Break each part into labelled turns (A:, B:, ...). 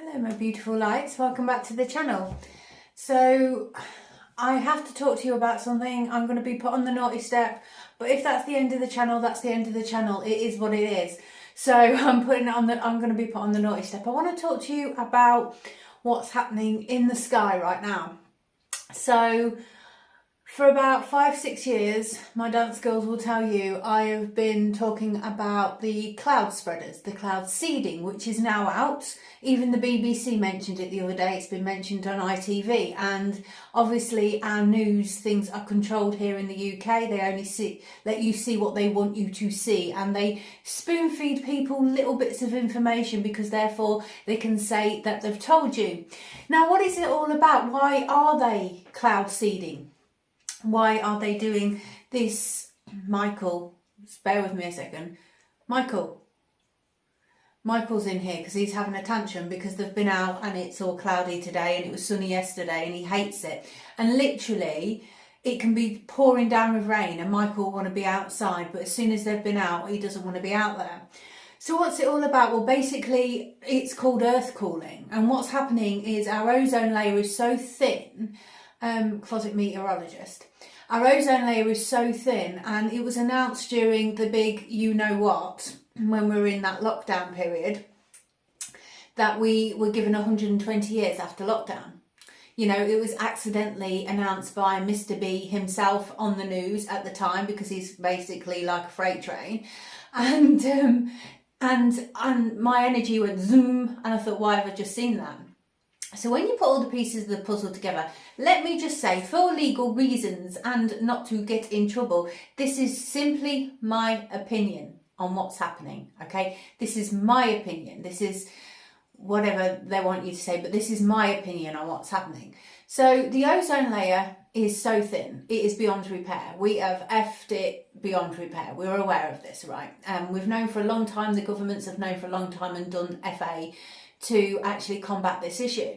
A: Hello my beautiful lights, welcome back to the channel. So I have to talk to you about something. I'm going to be put on the naughty step, but if that's the end of the channel, that's the end of the channel. It is what it is. So I'm going to be put on the naughty step. I want to talk to you about what's happening in the sky right now. So for about 5-6 years, my dance girls will tell you, I have been talking about the cloud spreaders, the cloud seeding, which is now out. Even the BBC mentioned it the other day. It's been mentioned on ITV, and obviously our news things are controlled here in the UK. They only let you see what they want you to see, and they spoon feed people little bits of information because therefore they can say that they've told you. Now, what is it all about? Why are they cloud seeding? Why are they doing this? Michael, just bear with me a second. Michael's in here because he's having a tantrum because they've been out and it's all cloudy today and it was sunny yesterday and he hates it. And literally it can be pouring down with rain and Michael will want to be outside, but as soon as they've been out, he doesn't want to be out there. So what's it all about? Well, basically it's called earth cooling, and what's happening is our ozone layer is so thin. Closet meteorologist. Our ozone layer is so thin, and it was announced during the big you-know-what, when we were in that lockdown period, that we were given 120 years after lockdown. You know, it was accidentally announced by Mr. B himself on the news at the time, because he's basically like a freight train. And my energy went zoom, and I thought, why have I just seen that? So when you put all the pieces of the puzzle together, let me just say, for legal reasons and not to get in trouble, this is simply my opinion on what's happening, okay? This is my opinion. This is whatever they want you to say, but this is my opinion on what's happening. So the ozone layer is so thin, it is beyond repair. We have effed it beyond repair. We're aware of this, right? We've known for a long time, the governments have known for a long time and done FA to actually combat this issue.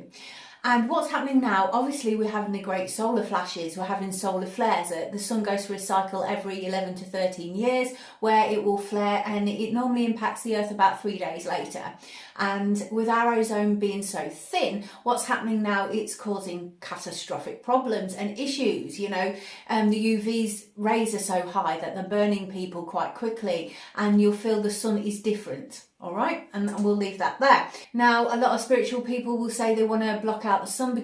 A: And what's happening now, obviously we're having the great solar flashes, we're having solar flares. The sun goes through a cycle every 11 to 13 years where it will flare, and it normally impacts the earth about 3 days later. And with our ozone being so thin, what's happening now, it's causing catastrophic problems and issues. You know, the UV's rays are so high that they're burning people quite quickly, and you'll feel the sun is different. All right, and we'll leave that there. Now, a lot of spiritual people will say they want to block out the sun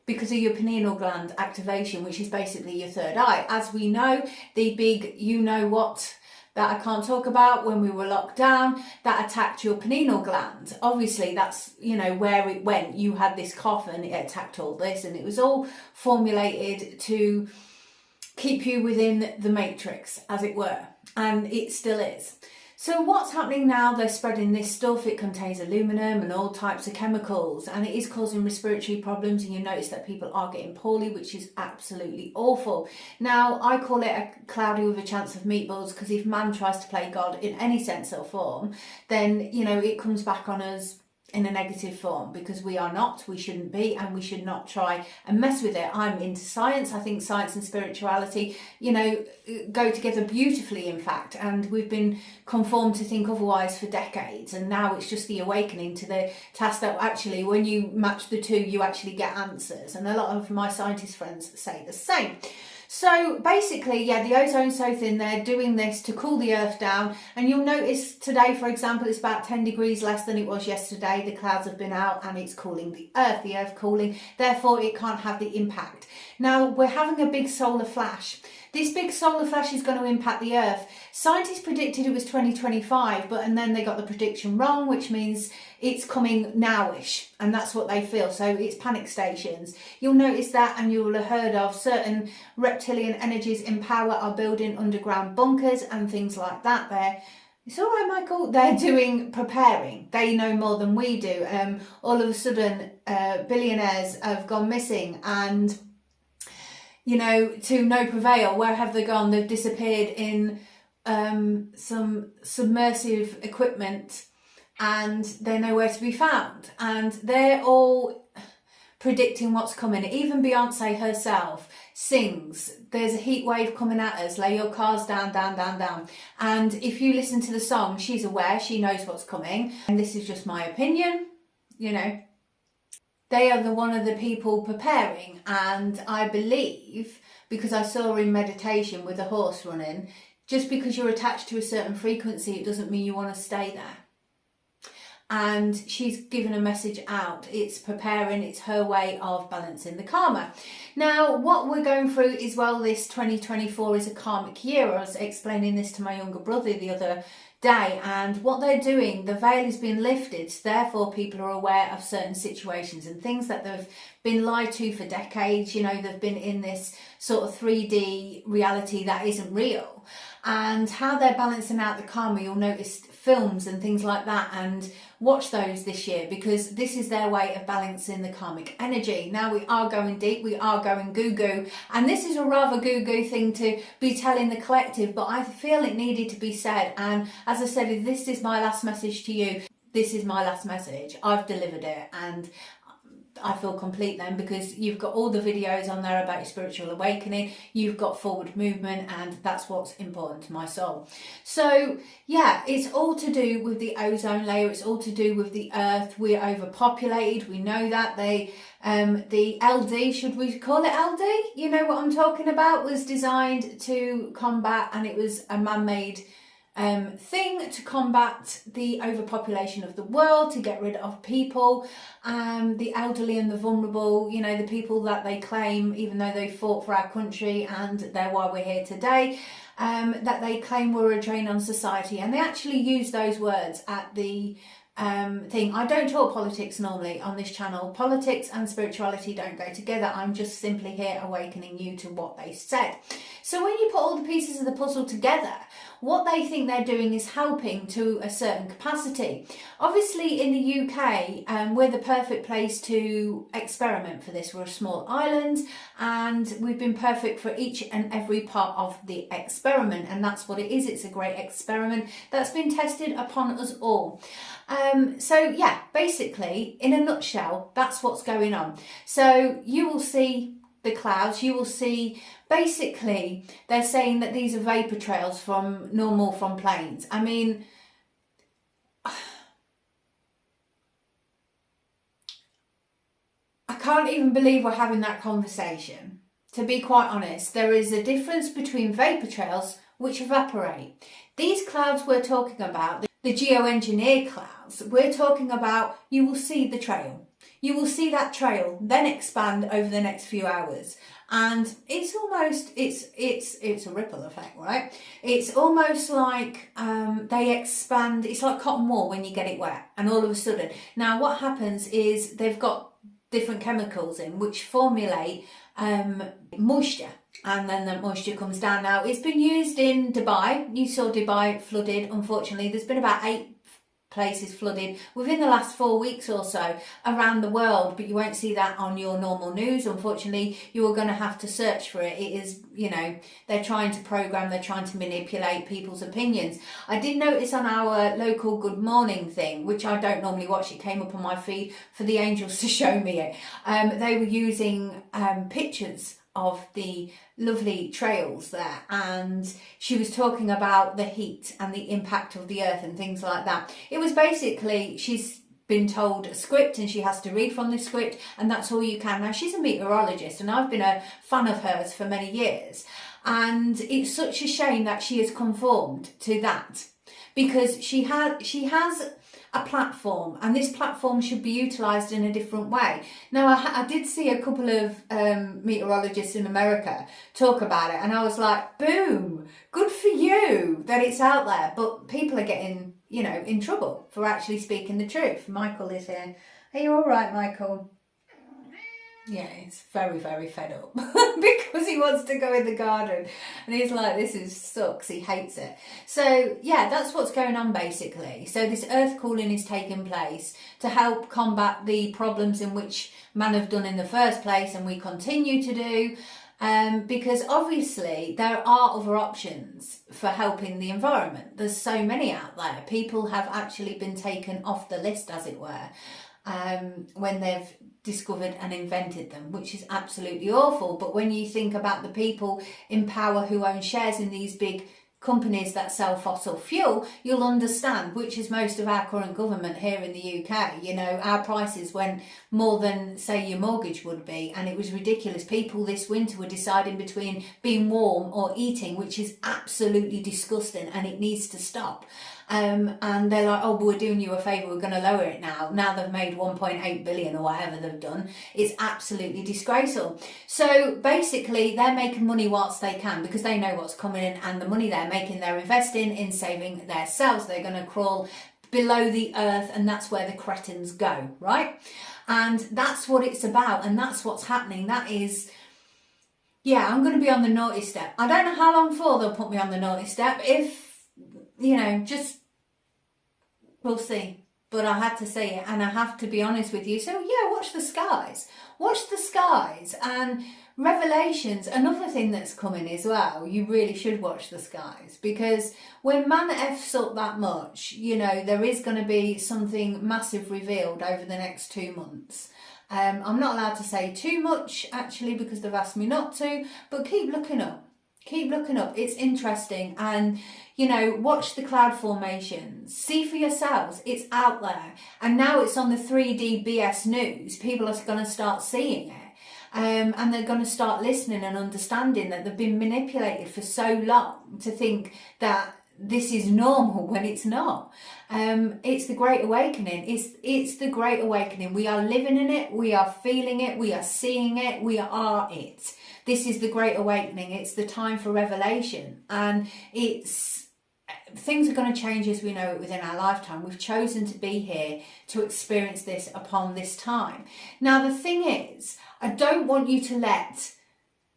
A: because of your pineal gland activation, which is basically your third eye. As we know, the big you-know-what that I can't talk about when we were locked down, that attacked your pineal gland. Obviously, that's, you know, where it went. You had this cough and it attacked all this, and it was all formulated to keep you within the matrix, as it were, and it still is. So what's happening now, they're spreading this stuff. It contains aluminum and all types of chemicals, and it is causing respiratory problems, and you notice that people are getting poorly, which is absolutely awful. Now, I call it a cloudy with a chance of meatballs, because if man tries to play God in any sense or form, then, you know, it comes back on us in a negative form, because we are not, we shouldn't be, and we should not try and mess with it. I'm into science. I think science and spirituality, you know, go together beautifully, in fact, and we've been conformed to think otherwise for decades, and now it's just the awakening to the task that actually when you match the two, you actually get answers, and a lot of my scientist friends say the same. So basically, yeah, the ozone's so thin, they're doing this to cool the earth down. And you'll notice today, for example, it's about 10 degrees less than it was yesterday. The clouds have been out and it's cooling the earth cooling. Therefore, it can't have the impact. Now, we're having a big solar flash. This big solar flash is going to impact the earth. Scientists predicted it was 2025, and then they got the prediction wrong, which means it's coming nowish, and that's what they feel. So it's panic stations. You'll notice that, and you'll have heard of certain reptilian energies in power are building underground bunkers and things like that. It's all right, Michael. They're preparing. They know more than we do. All of a sudden, billionaires have gone missing, and you know, to no prevail. Where have they gone? They've disappeared in some submersive equipment, and they're nowhere to be found. And they're all predicting what's coming. Even Beyonce herself sings, there's a heat wave coming at us, lay your cars down, down, down, down. And if you listen to the song, she's aware, she knows what's coming. And this is just my opinion, you know. they are one of the people preparing, and I believe, because I saw in meditation with a horse running, just because you're attached to a certain frequency, it doesn't mean you want to stay there. And she's given a message out. It's preparing, it's her way of balancing the karma. Now, what we're going through is, well, this 2024 is a karmic year. I was explaining this to my younger brother the other day, and what they're doing, the veil is being lifted, therefore people are aware of certain situations and things that they've been lied to for decades. You know, they've been in this sort of 3D reality that isn't real, and how they're balancing out the karma. You'll notice films and things like that, and watch those this year, because this is their way of balancing the karmic energy. Now, we are going deep, we are going goo-goo, and this is a rather goo-goo thing to be telling the collective, but I feel it needed to be said. And as I said, if this is my last message to you, this is my last message. I've delivered it, and I feel complete then, because you've got all the videos on there about your spiritual awakening, you've got forward movement, and that's what's important to my soul. So yeah, it's all to do with the ozone layer, it's all to do with the earth. We're overpopulated, we know that. The LD, should we call it LD? You know what I'm talking about, was designed to combat, and it was a man-made thing to combat the overpopulation of the world, to get rid of people, the elderly and the vulnerable, you know, the people that they claim, even though they fought for our country and they're why we're here today, that they claim were a drain on society. And they actually use those words at the thing. I don't talk politics normally on this channel. Politics and spirituality don't go together. I'm just simply here awakening you to what they said. So when you put all the pieces of the puzzle together, what they think they're doing is helping to a certain capacity. Obviously in the UK, we're the perfect place to experiment for this. We're a small island, and we've been perfect for each and every part of the experiment, and that's what it is. It's a great experiment that's been tested upon us all. So yeah, basically, in a nutshell, that's what's going on. So you will see the clouds, you will see, basically, they're saying that these are vapor trails from planes. I mean, I can't even believe we're having that conversation. To be quite honest, there is a difference between vapor trails which evaporate. These clouds we're talking about, the geoengineered clouds, we're talking about, you will see the trail. You will see that trail then expand over the next few hours. And it's almost, it's a ripple effect, right? It's almost like they expand. It's like cotton wool when you get it wet, and all of a sudden. Now what happens is they've got different chemicals in which formulate moisture, and then the moisture comes down. Now, it's been used in Dubai. You saw Dubai flooded, unfortunately. There's been about 8 places flooded within the last 4 weeks or so around the world, but you won't see that on your normal news. Unfortunately, you are going to have to search for it. It is, you know, they're trying to program, they're trying to manipulate people's opinions. I did notice on our local Good Morning thing, which I don't normally watch, it came up on my feed for the angels to show me it. They were using pictures of the lovely trails there, and she was talking about the heat and the impact of the earth and things like that. It was basically, she's been told a script and she has to read from the script, and that's all you can. Now, she's a meteorologist and I've been a fan of hers for many years, and it's such a shame that she has conformed to that, because she has a platform, and this platform should be utilised in a different way. Now, I did see a couple of meteorologists in America talk about it, and I was like, boom, good for you that it's out there, but people are getting, you know, in trouble for actually speaking the truth. Michael is here. Are you all right, Michael? Yeah, he's very, very fed up because he wants to go in the garden, and he's like, this sucks, he hates it. So yeah, that's what's going on basically. So this earth cooling is taking place to help combat the problems in which man have done in the first place, and we continue to do, because obviously there are other options for helping the environment. There's so many out there. People have actually been taken off the list, as it were, when they've discovered and invented them, which is absolutely awful. But when you think about the people in power who own shares in these big companies that sell fossil fuel, you'll understand, which is most of our current government here in the UK. You know, our prices went more than, say, your mortgage would be, and it was ridiculous. People this winter were deciding between being warm or eating, which is absolutely disgusting, and it needs to stop. And they're like, oh, but we're doing you a favour, we're going to lower it now. Now they've made 1.8 billion or whatever they've done. It's absolutely disgraceful. So basically, they're making money whilst they can, because they know what's coming in, and the money they're making, they're investing in saving themselves. They're going to crawl below the earth, and that's where the cretins go, right? And that's what it's about, and that's what's happening. That is... yeah, I'm going to be on the naughty step. I don't know how long for they'll put me on the naughty step. If, you know, just... we'll see. But I had to say it, and I have to be honest with you. So yeah, watch the skies. Watch the skies. And Revelations, another thing that's coming as well, you really should watch the skies, because when man F's up that much, you know, there is going to be something massive revealed over the next 2 months. I'm not allowed to say too much, actually, because they've asked me not to, but keep looking up. Keep looking up. It's interesting. And, you know, watch the cloud formations. See for yourselves. It's out there. And now it's on the 3D BS news. People are going to start seeing it. And they're going to start listening and understanding that they've been manipulated for so long to think that this is normal when it's not. It's the Great Awakening. It's the Great Awakening. We are living in it. We are feeling it. We are seeing it. We are it. This is the Great Awakening. It's the time for revelation. And things are going to change as we know it within our lifetime. We've chosen to be here to experience this upon this time. Now, the thing is, I don't want you to let...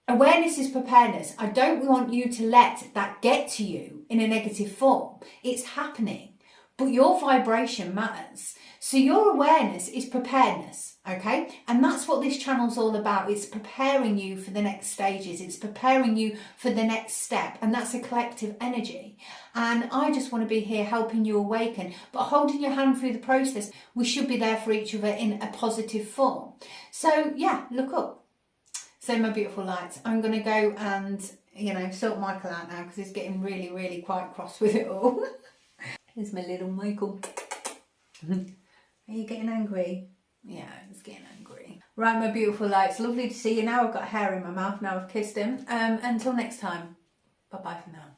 A: awareness is preparedness. I don't want you to let that get to you in a negative form. It's happening, but your vibration matters. So your awareness is preparedness, okay? And that's what this channel's all about. It's preparing you for the next stages. It's preparing you for the next step. And that's a collective energy. And I just want to be here helping you awaken, but holding your hand through the process. We should be there for each other in a positive form. So yeah, look up. So my beautiful lights, I'm going to go and, you know, sort Michael out now, because he's getting really, really quite cross with it all. Here's my little Michael. Are you getting angry? Yeah, he's getting angry. Right, my beautiful lights, lovely to see you now. I've got hair in my mouth now. I've kissed him. Until next time, bye-bye for now.